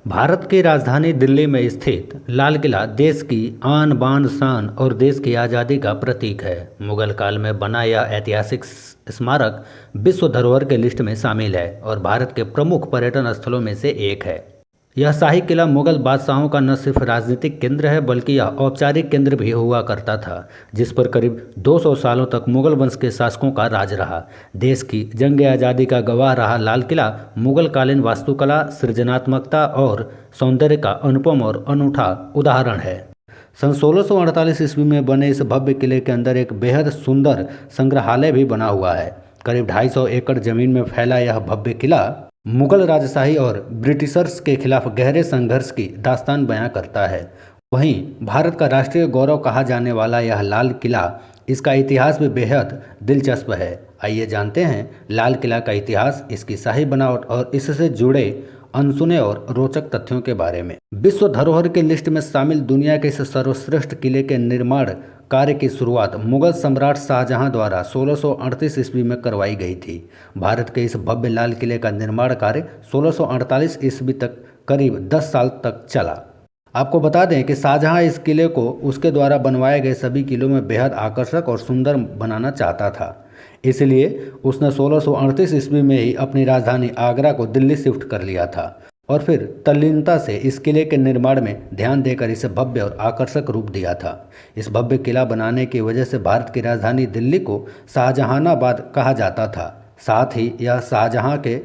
भारत की राजधानी दिल्ली में स्थित लाल किला देश की आन बान शान और देश की आज़ादी का प्रतीक है। मुगल काल में बना यह ऐतिहासिक स्मारक विश्व धरोहर के लिस्ट में शामिल है और भारत के प्रमुख पर्यटन स्थलों में से एक है। यह शाही किला मुगल बादशाहों का न सिर्फ राजनीतिक केंद्र है बल्कि यह औपचारिक केंद्र भी हुआ करता था, जिस पर करीब 200 सालों तक मुगल वंश के शासकों का राज रहा। देश की जंग आज़ादी का गवाह रहा लाल किला मुगल कालीन वास्तुकला, सृजनात्मकता और सौंदर्य का अनुपम और अनूठा उदाहरण है। सन 1648 ईस्वी में बने इस भव्य किले के अंदर एक बेहद सुंदर संग्रहालय भी बना हुआ है। करीब 250 एकड़ जमीन में फैला यह भव्य किला मुगल राजशाही और ब्रिटिशर्स के खिलाफ गहरे संघर्ष की दास्तान बयां करता है। वहीं भारत का राष्ट्रीय गौरव कहा जाने वाला यह लाल किला, इसका इतिहास भी बेहद दिलचस्प है। आइए जानते हैं लाल किला का इतिहास, इसकी शाही बनावट और इससे जुड़े अनसुने और रोचक तथ्यों के बारे में। विश्व धरोहर की लिस्ट में शामिल दुनिया के इस सर्वश्रेष्ठ किले के निर्माण कार्य की शुरुआत मुगल सम्राट शाहजहां द्वारा 1638 ईस्वी में करवाई गई थी। भारत के इस भव्य लाल किले का निर्माण कार्य 1648 ईस्वी तक करीब 10 साल तक चला। आपको बता दें कि शाहजहां इस किले को उसके द्वारा बनवाए गए सभी किलों में बेहद आकर्षक और सुंदर बनाना चाहता था। इसलिए उसने 1638 ईस्वी में ही अपनी राजधानी आगरा को दिल्ली शिफ्ट कर लिया था और फिर तल्लीनता से इस किले के निर्माण में ध्यान देकर इसे भव्य और आकर्षक रूप दिया था। इस भव्य किला बनाने की वजह से भारत की राजधानी दिल्ली को शाहजहानाबाद कहा जाता था। साथ ही यह शाहजहां के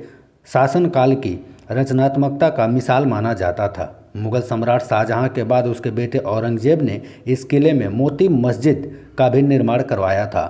शासनकाल की रचनात्मकता का मिसाल माना जाता था। मुगल सम्राट शाहजहां के बाद उसके बेटे औरंगजेब ने इस किले में मोती मस्जिद का भी निर्माण करवाया था।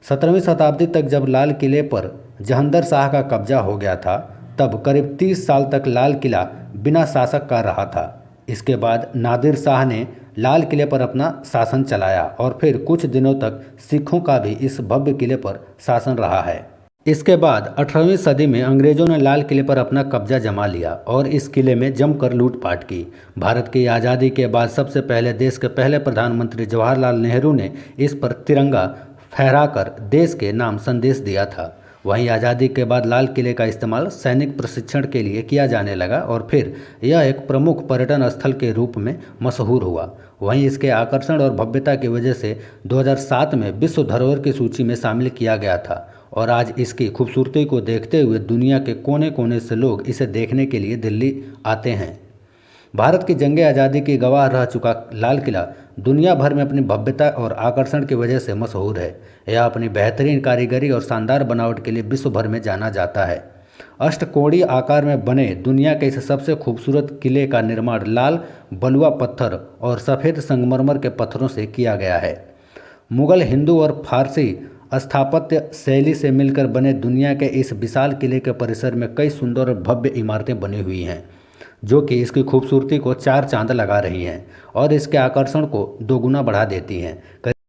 17वीं शताब्दी तक जब लाल किले पर जहांगीर शाह का कब्जा हो गया था, तब करीब 30 साल तक लाल किला बिना शासक का रहा था। इसके बाद नादिर शाह ने लाल किले पर अपना शासन चलाया और फिर कुछ दिनों तक सिखों का भी इस भव्य किले पर शासन रहा है। इसके बाद 18वीं सदी में अंग्रेजों ने लाल किले पर अपना कब्जा जमा लिया और इस किले में जमकर लूटपाट की। भारत की आज़ादी के बाद सबसे पहले देश के पहले प्रधानमंत्री जवाहरलाल नेहरू ने इस पर तिरंगा फहराकर देश के नाम संदेश दिया था। वहीं आज़ादी के बाद लाल किले का इस्तेमाल सैनिक प्रशिक्षण के लिए किया जाने लगा और फिर यह एक प्रमुख पर्यटन स्थल के रूप में मशहूर हुआ। वहीं इसके आकर्षण और भव्यता की वजह से 2007 में विश्व धरोहर की सूची में शामिल किया गया था और आज इसकी खूबसूरती को देखते हुए दुनिया के कोने कोने से लोग इसे देखने के लिए दिल्ली आते हैं। भारत की जंग आज़ादी की गवाह रह चुका लाल किला दुनिया भर में अपनी भव्यता और आकर्षण की वजह से मशहूर है। यह अपनी बेहतरीन कारीगरी और शानदार बनावट के लिए विश्व भर में जाना जाता है। अष्टकोणीय आकार में बने दुनिया के इस सबसे खूबसूरत किले का निर्माण लाल बलुआ पत्थर और सफ़ेद संगमरमर के पत्थरों से किया गया है। मुगल, हिंदू और फारसी स्थापत्य शैली से मिलकर बने दुनिया के इस विशाल किले के परिसर में कई सुंदर और भव्य इमारतें बनी हुई हैं, जो कि इसकी खूबसूरती को चार चांद लगा रही हैं और इसके आकर्षण को दोगुना बढ़ा देती हैं।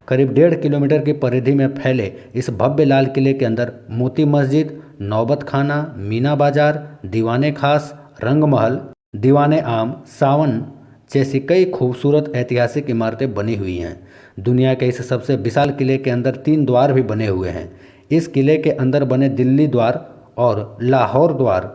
करीब 1.5 किलोमीटर की परिधि में फैले इस भव्य लाल किले के अंदर मोती मस्जिद, नौबत खाना, मीना बाजार, दीवाने खास, रंग महल, दीवाने आम, सावन जैसी कई खूबसूरत ऐतिहासिक इमारतें बनी हुई हैं। दुनिया के इस सबसे विशाल किले के अंदर 3 द्वार भी बने हुए हैं। इस किले के अंदर बने दिल्ली द्वार और लाहौर द्वार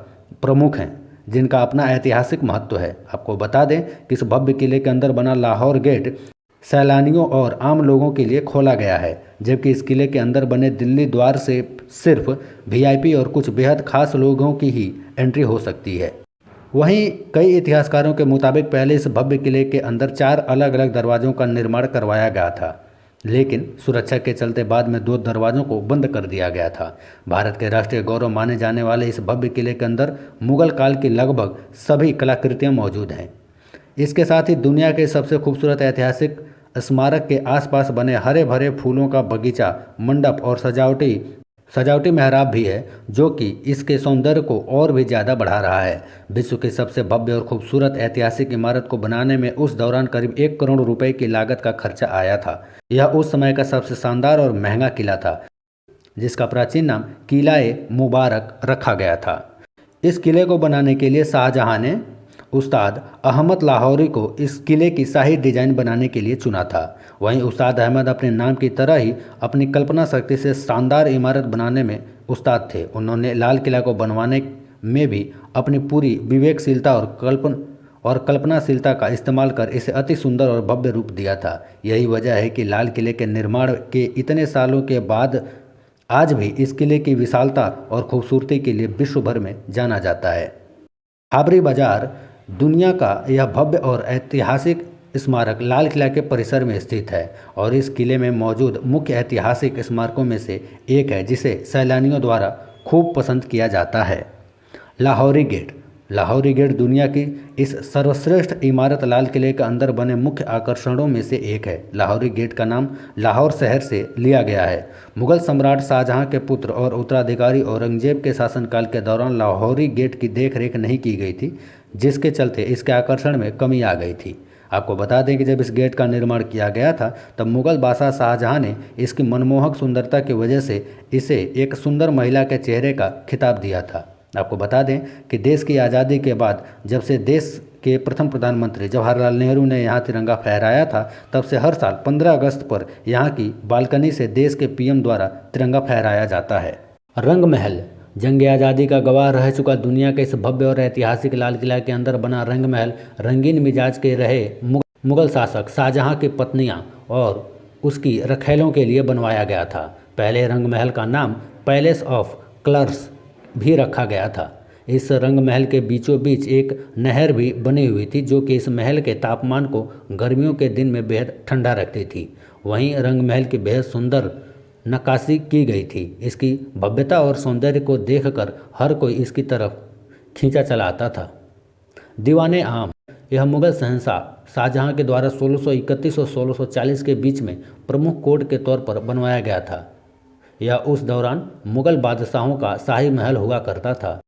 प्रमुख हैं, जिनका अपना ऐतिहासिक महत्व है। आपको बता दें कि इस भव्य किले के अंदर बना लाहौर गेट सैलानियों और आम लोगों के लिए खोला गया है, जबकि इस किले के अंदर बने दिल्ली द्वार से सिर्फ वीआईपी और कुछ बेहद खास लोगों की ही एंट्री हो सकती है। वहीं कई इतिहासकारों के मुताबिक पहले इस भव्य किले के अंदर 4 अलग अलग दरवाज़ों का निर्माण करवाया गया था, लेकिन सुरक्षा के चलते बाद में 2 दरवाज़ों को बंद कर दिया गया था। भारत के राष्ट्रीय गौरव माने जाने वाले इस भव्य किले के अंदर मुगल काल की लगभग सभी कलाकृतियाँ मौजूद हैं। इसके साथ ही दुनिया के सबसे खूबसूरत ऐतिहासिक स्मारक के आसपास बने हरे भरे फूलों का बगीचा, मंडप और सजावटी मेहराब भी है, जो कि इसके सौंदर्य को और भी ज़्यादा बढ़ा रहा है। विश्व की सबसे भव्य और खूबसूरत ऐतिहासिक इमारत को बनाने में उस दौरान करीब 1 करोड़ रुपए की लागत का खर्चा आया था। यह उस समय का सबसे शानदार और महंगा किला था, जिसका प्राचीन नाम किला-ए मुबारक रखा गया था। इस किले को बनाने के लिए शाहजहां ने उस्ताद अहमद लाहौरी को इस किले की शाही डिजाइन बनाने के लिए चुना था। वहीं उस्ताद अहमद अपने नाम की तरह ही अपनी कल्पना शक्ति से शानदार इमारत बनाने में उस्ताद थे। उन्होंने लाल किला को में भी अपनी पूरी विवेकशीलता और कल्पनाशीलता का इस्तेमाल कर इसे अति सुंदर और भव्य रूप दिया था। यही वजह है कि लाल किले के निर्माण के इतने सालों के बाद आज भी इस किले की विशालता और खूबसूरती के लिए विश्व भर में जाना जाता है। खाबरी बाजार दुनिया का यह भव्य और ऐतिहासिक स्मारक लाल किला के परिसर में स्थित है और इस किले में मौजूद मुख्य ऐतिहासिक स्मारकों में से एक है जिसे सैलानियों द्वारा खूब पसंद किया जाता है। लाहौरी गेट। लाहौरी गेट दुनिया की इस सर्वश्रेष्ठ इमारत लाल किले के अंदर बने मुख्य आकर्षणों में से एक है। लाहौरी गेट का नाम लाहौर शहर से लिया गया है। मुगल सम्राट शाहजहां के पुत्र और उत्तराधिकारी औरंगजेब के शासनकाल के दौरान लाहौरी गेट की देखरेख नहीं की गई थी, जिसके चलते इसके आकर्षण में कमी आ गई थी। आपको बता दें कि जब इस गेट का निर्माण किया गया था तब मुगल बादशाह शाहजहां ने इसकी मनमोहक सुंदरता की वजह से इसे एक सुंदर महिला के चेहरे का खिताब दिया था। आपको बता दें कि देश की आज़ादी के बाद जब से देश के प्रथम प्रधानमंत्री जवाहरलाल नेहरू ने यहाँ तिरंगा फहराया था, तब से हर साल 15 अगस्त पर यहाँ की बालकनी से देश के पीएम द्वारा तिरंगा फहराया जाता है। रंग महल। जंग आज़ादी का गवाह रह चुका दुनिया के इस भव्य और ऐतिहासिक लाल किला के अंदर बना रंग महल रंगीन मिजाज के रहे मुगल शासक शाहजहां की पत्नियां और उसकी रखैलों के लिए बनवाया गया था। पहले रंग महल का नाम पैलेस ऑफ कलर्स भी रखा गया था। इस रंग महल के बीचों बीच एक नहर भी बनी हुई थी जो कि इस महल के तापमान को गर्मियों के दिन में बेहद ठंडा रखती थी। वहीं रंग महल की बेहद सुंदर नक्काशी की गई थी। इसकी भव्यता और सौंदर्य को देखकर हर कोई इसकी तरफ खींचा चला आता था। दीवाने आम। यह मुगल शहंशाह शाहजहां के द्वारा 1631 और 1640 के बीच में प्रमुख कोर्ट के तौर पर बनवाया गया था। यह उस दौरान मुगल बादशाहों का शाही महल हुआ करता था।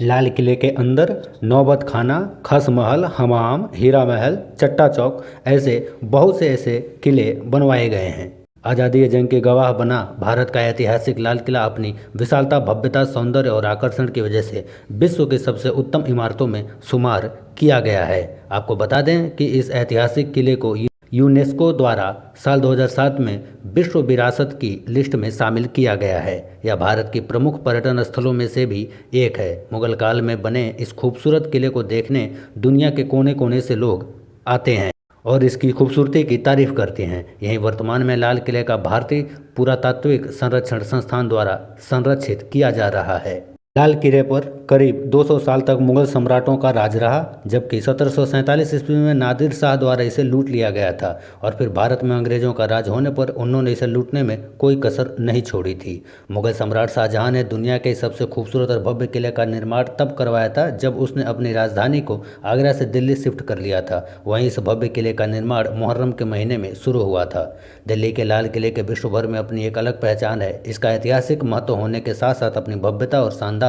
लाल किले के अंदर नौबत खाना, खस महल, हमाम, हीरा महल, चट्टा चौक ऐसे बहुत से ऐसे किले बनवाए गए हैं। आज़ादी जंग के गवाह बना भारत का ऐतिहासिक लाल किला अपनी विशालता, भव्यता, सौंदर्य और आकर्षण की वजह से विश्व की सबसे उत्तम इमारतों में शुमार किया गया है। आपको बता दें कि इस ऐतिहासिक किले को यूनेस्को द्वारा साल 2007 में विश्व विरासत की लिस्ट में शामिल किया गया है। यह भारत की प्रमुख पर्यटन स्थलों में से भी एक है। मुगल काल में बने इस खूबसूरत किले को देखने दुनिया के कोने कोने से लोग आते हैं और इसकी खूबसूरती की तारीफ करते हैं। यहीं वर्तमान में लाल किले का भारतीय पुरातात्विक संरक्षण संस्थान द्वारा संरक्षित किया जा रहा है। लाल किले पर करीब 200 साल तक मुगल सम्राटों का राज रहा, जबकि 1747 ईस्वी में नादिर शाह द्वारा इसे लूट लिया गया था और फिर भारत में अंग्रेजों का राज होने पर उन्होंने इसे लूटने में कोई कसर नहीं छोड़ी थी। मुगल सम्राट शाहजहां ने दुनिया के सबसे खूबसूरत और भव्य किले का निर्माण तब करवाया था जब उसने अपनी राजधानी को आगरा से दिल्ली शिफ्ट कर लिया था। वहीं इस भव्य किले का निर्माण मुहर्रम के महीने में शुरू हुआ था। दिल्ली के लाल किले के विश्व भर में अपनी एक अलग पहचान है। इसका ऐतिहासिक महत्व होने के साथ साथ अपनी भव्यता और शानदार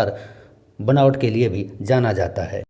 बनावट के लिए भी जाना जाता है।